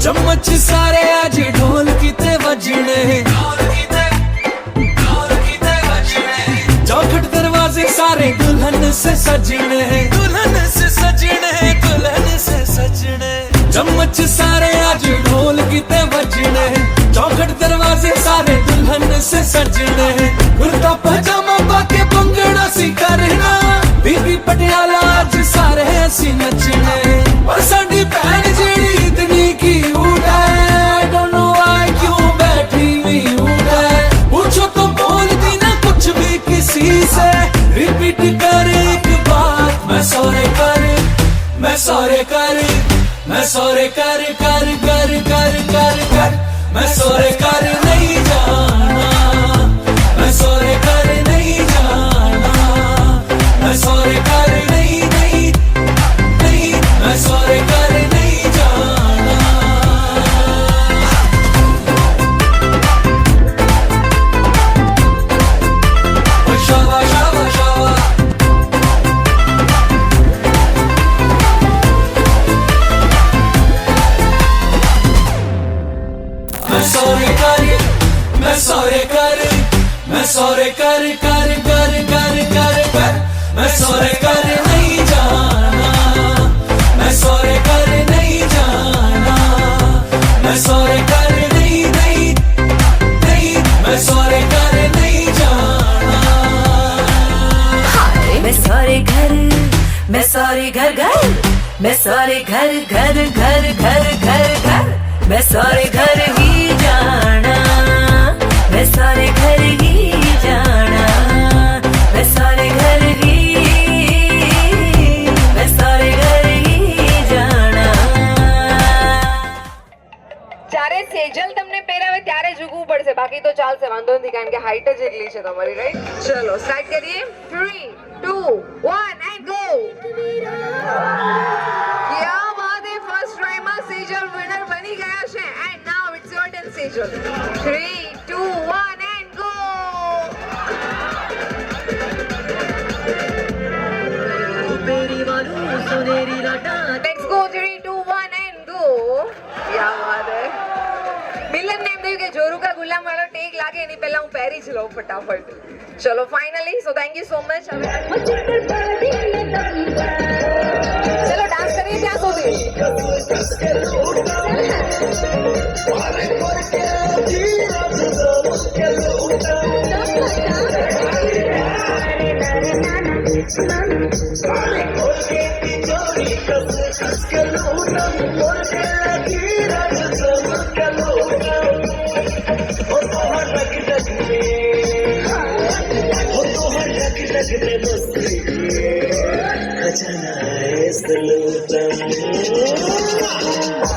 चम्मच सारे आज ढोल कीते वजने, चौखट दरवाजे सारे दुल्हन से सजने, दुल्हन से सजने, दुल्हन से सजने। चम्मच सारे आज ढोल कीते वजने, चौखट दरवाजे सारे दुल्हन से सजने। कुर्ता पजामा पाके पंगड़ा सी करना, बीबी पटियाला आज सारे ऐसी नचने। पर साडी भैन जेड़ी इतनी क्यूट है, I don't know why क्यों बैठी हुई हूँ है। पूछो तो बोलती ना कुछ भी किसी से, रिपीट कर एक बात, मैं सॉरी कर, मैं सॉरी कर, मैं सॉरी कर कर कर कर कर कर, मैं सॉरी कर नहीं जाना, मैं सॉरी कर नहीं जाना, मैं सॉरी कर नहीं नहीं नहीं, मैं सॉरी कर नहीं जाना। शाबा शाबा शाबा, मैं सॉरी कर, मैं सॉरी कर, मैं सॉरी कर कर कर कर कर कर, मैं सॉरी कर नहीं जाना, मैं सॉरी कर नहीं जाना, मैं सॉरी कर नहीं नहीं नहीं, मैं सॉरी कर नहीं जाना। मैं सॉरी घर, मैं सॉरी घर घर, मैं सॉरी घर घर घर घर घर घर, मैं सॉरी घर ही जाना, मैं सॉरी घर ही जाना, मैं सॉरी घर ही, मैं सॉरी घर ही जाना। જ્યારે સેજલ તમને પહેરાવે ત્યારે ઝૂકવું પડશે, બાકી તો ચાલશે, વાંધો નથી, કારણ કે હાઈટ જ એટલી છે તમારી, રાઈટ? ચલો સ્ટાર્ટ કરીએ. 3 2 1 એન્ડ ગો. क्या बात है, फर्स्ट ट्राई में सेजल विनर बनी गया છે. And now it's your turn Sejal. 3 2 1 and go. Let's go. 3 2 1 and go. क्या बात है. મિલન ને એમ થયું કે જોરુ કા ગુલામ વાળો ટેક લાગે એની પહેલા હું પહેરી જ લઉં ફટાફટ. ચલો finally, so thank you so much. હવે ચલો ડાન્સ કરીએ ત્યાં સુધી.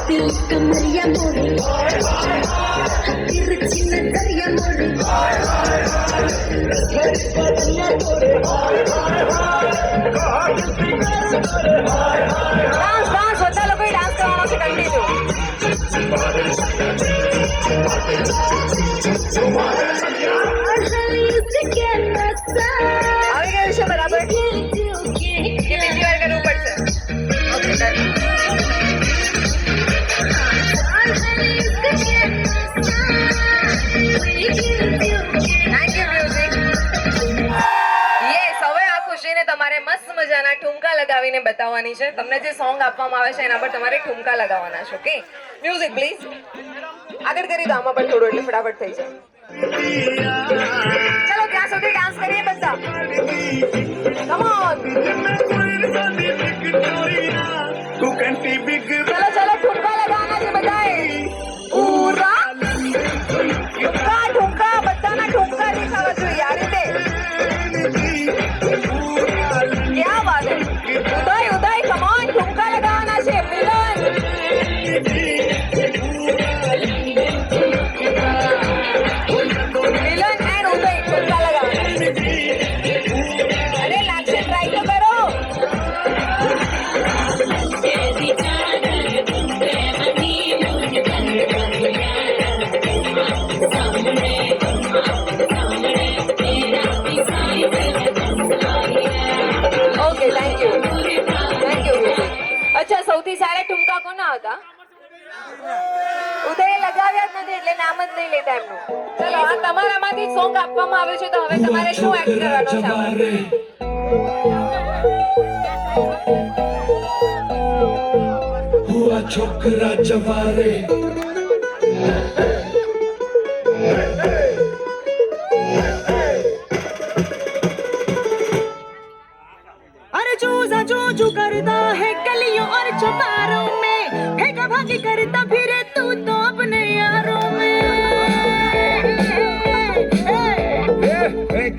दिल कमरिया मोरे, तिरछी नजरिया मोरे, ડાન્સ ડાન્સ બધા લોકોએ ડાન્સ કરવાનો છે કન્ટિન્યુ. આવી ગયું છે બરાબર કે બીજી વાર કરવું પડશે? Okay done. Thank you music. Yes, હવે આ ખુશીને તમારે મસ્ત મજાના ઠુમકા લગાવીને બતાવવાની છે. તમને જે સોંગ આપવામાં આવે છે એના પર તમારે ઠુમકા લગાવવાના છે. Okay music please. આગળ કરી દો આમાં પણ થોડું, એટલે ફટાફટ થઈ જાય. ચલો ત્યાં સુધી ડાન્સ કરીએ બધા. Come on. ચલો ચલો ઠુમકા લગાવવાના છે બધાએ. પૂરા ઠુમકા ઠુમકા, બધાના ઠુમકા દેખાવા જોઈએ આ રીતે. क्या बात है. उदय उदय कम ऑन, ठुमका लगाना છે. મિલન મિલન એન્ડ ઉદય ઠુમકા લગાવવાના છે. અરે લાગશે, ટ્રાય તો કરો. ઉદય લગાવ્યા જ નથી એટલે નામ જ નહીં લેતા એમનું. ચલો આ તમારામાંથી સોંગ આપવામાં આવ્યું છે તો હવે તમારે શું એક્ટ કરવાનો છે આમાં? हुआ छोकरा जवारे अरे चूजा चूचू करता है गलियों और चौबारों में, फेंका भागी करता फिरे तू तो अपने यारों में।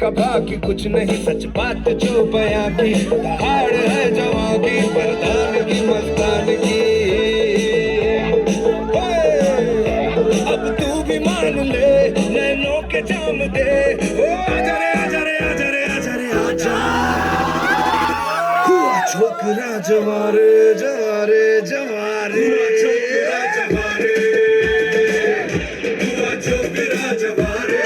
कभा की कुछ नहीं सच बात जो बयां की, दहाड़ है जवां की मर्दान की मस्तान की। अब तू भी मान ले नैनों के जाम दे, ओ आजा रे आजा रे आजा रे आजा रे आजा। हुआ छोकरा जवारे जवारे जवारे, छोकरा जवारे, हुआ छोकरा जवारे।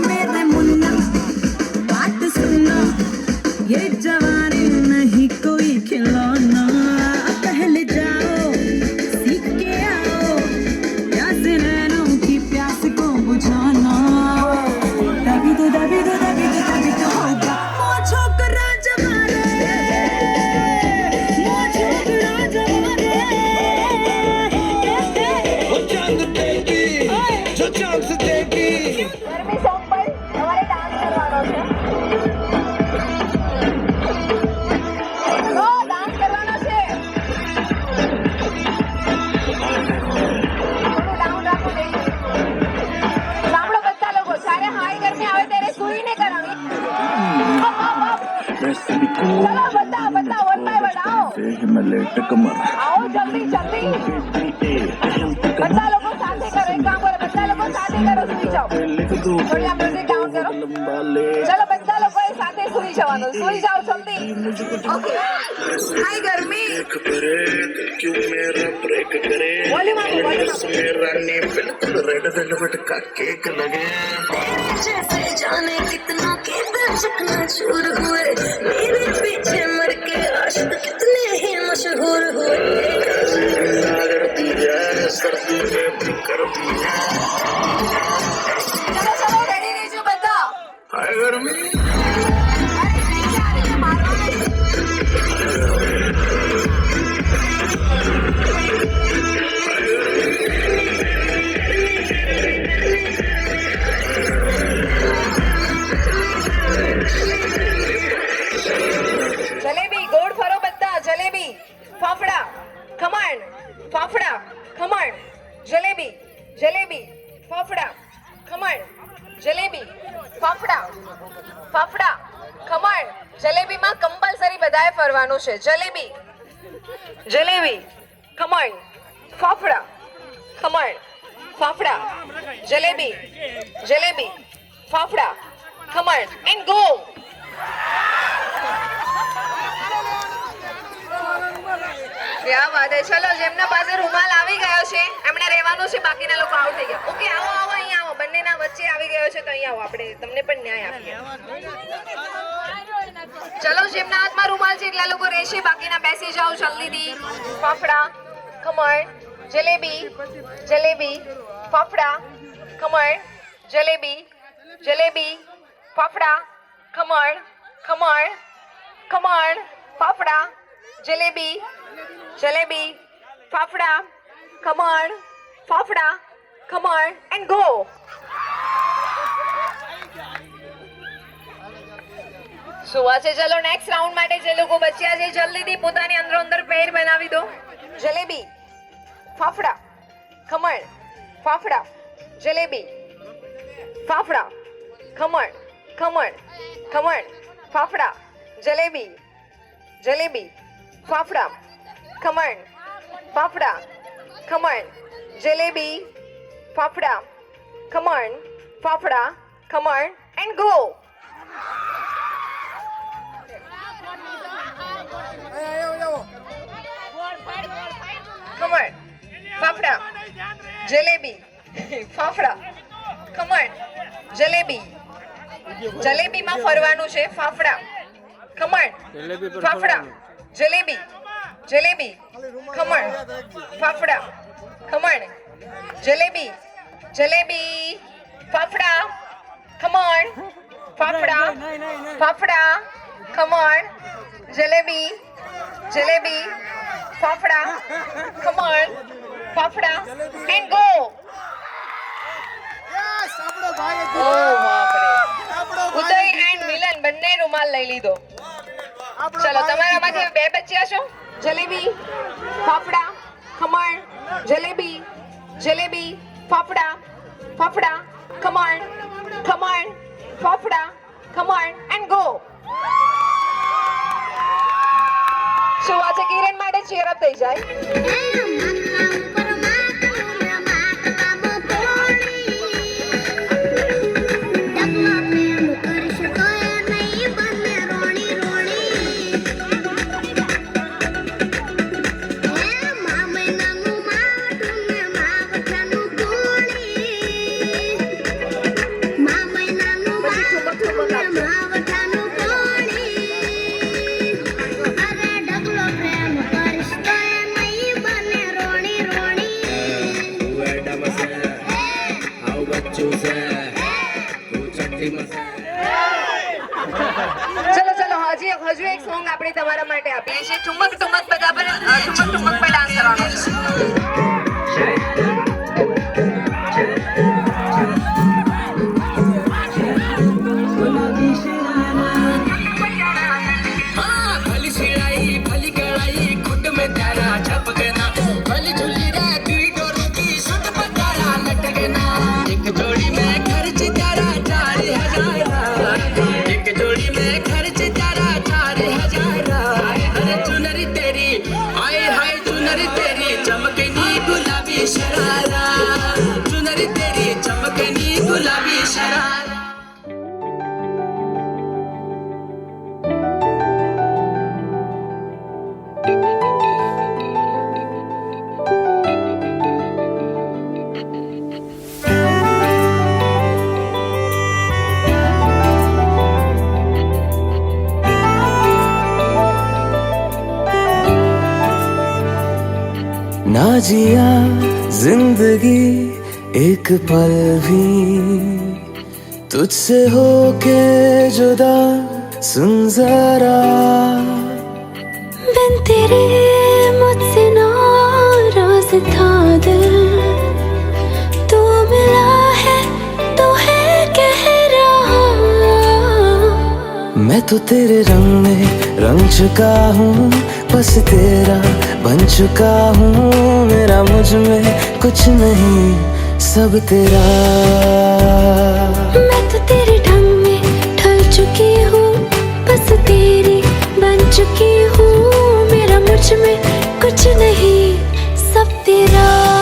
मेरे मुन्ना बात सुनना, ये जवानी नहीं कोई खिलौना। पहले जाओ सीख के आओ, प्यास नैनों की प्यास को बुझाना। तभी तो तभी तो तभी तो तभी तो होगा वो छोकरा जवारे, वो छोकरा जवारे। वो चांद देगी जो चांद से देगी। ગરમી સોંગ પર તમારે ડાન્સ કરવાનો છે. ડાન્સ કરવાનો છે. થોડું ડાઉન રાખો બેન. સાંભળો બધા લોકો, જ્યારે હાઈ ગરમી આવે ત્યારે સૂઈને કરવાની. ચલો બધા બધા વન બાય વન આવો આવો જલ્દી જલ્દી. બધા લોકો સાથે કરો, એક કામ કરો, બધા લોકો સાથે કરો, સૂઈ જાઓ. થોડી આ મ્યુઝિક ડાઉન કરો. ચલો બધા લોકોએ સાથે સૂઈ જવાનું, સૂઈ જાઓ જલ્દી. ઓકે હાઈ ગરમી. क्यों मेरा ब्रेक करे, વોલ્યુમ આપો, વોલ્યુમ આપો. मेरा नी बिल्कुल रेड वेलवेट का केक लगे। जैसे जाने कितना के दर्शक न चूर हुए, मेरे पीछे मर के आशिक कितने ही मशहूर हुए। करती है सर्दी में भी करती है ચલો ચલો રેડી રહેજો બધા. हाय गर्मी। અરે નહીં યાર, એને મારવાના છે. જલેબી ગોળ ફરો બધા. જલેબી ફાફડા ખમણ, ફાફડા ખમણ, જલેબી જલેબી ફાફડા ખમણ, જલેબી ફાફડા ફાફડા ખમણ. જલેબીમાં કમ્પલસરી બધાએ ફરવાનું છે. Jalebi jalebi khaman fafda khaman fafda, jalebi jalebi fafda khaman and go. ક્યાં વાત હે. ચલો જેમના પાસે રૂમાલ આવી ગયો છે એમણે રહેવાનું છે, બાકીના લોકો આઉટ થઈ ગયા. ઓકે આવો આવો અહીંયા આવો, બંનેના વચ્ચે આવી ગયો છે તો અહીંયા આવો, આપણે તમને પણ ન્યાય આપીએ. ચલો જેમના હાથમાં રૂમાલ છે એટલા લોકો રહેશે, બાકીના બેસી જાઓ જલ્દીથી. Fafda khaman jalebi jalebi fafda khaman jalebi jalebi fafda khaman khaman khaman fafda jalebi jalebi fafda khaman fafda khaman and go. સુવા છે. ચલો નેક્સ્ટ રાઉન્ડ માટે જે લોકો બચ્યા છે જલ્દીથી પોતાની અંદરો અંદર પેર બનાવી દો. Jalebi fafda khaman fafda jalebi fafda khaman khaman khaman fafda jalebi jalebi fafda khaman fafda khaman jalebi fafda khaman fafda khaman and go. Come on. Fafda. Jalebi. Fafda. Come on. Jalebi. Jalebi માં ફરવાનું છે fafda. Come on. Fafda. Jalebi. Jalebi. Come on. Fafda. Come on. Jalebi. Jalebi. Fafda. Come on. Fafda. Fafda. Come on. Jalebi. Jalebi. Fafda. Come on. Fafda. And go. Oh, બાપરે. ઉદય એન્ડ મિલન બંને રૂમાલ લઈ લીધો. ચલો તમારામાંથી બે બચ્યા છો. Jalebi fafda khaman jalebi jalebi fafda fafda khaman khaman fafda khaman and go. શું આજે કિરણ માટે ચેર અપ થઈ જાય? ચલો ચલો હજુ એક સોંગ આપણે તમારા માટે આપીએ છીએ. ઠુમક ઠુમક બધા પર ઠુમક ઠુમક પર ડાન્સ કરવાનો છે. ना जिया जिंदगी एक पल भी तुझसे होके जुदा, सुन जरा बिन तेरे मुझसे नाराज था दिल, तू मिला है तो है कह रहा। मैं तो तेरे रंग में रंग चुका हूँ, बस तेरा बन चुका हूँ। मेरा मुझ में कुछ नहीं, सब तेरा। मैं तो तेरे ढंग में ढल चुकी हूँ, बस तेरी बन चुकी हूँ। मेरा मुझ में कुछ नहीं, सब तेरा।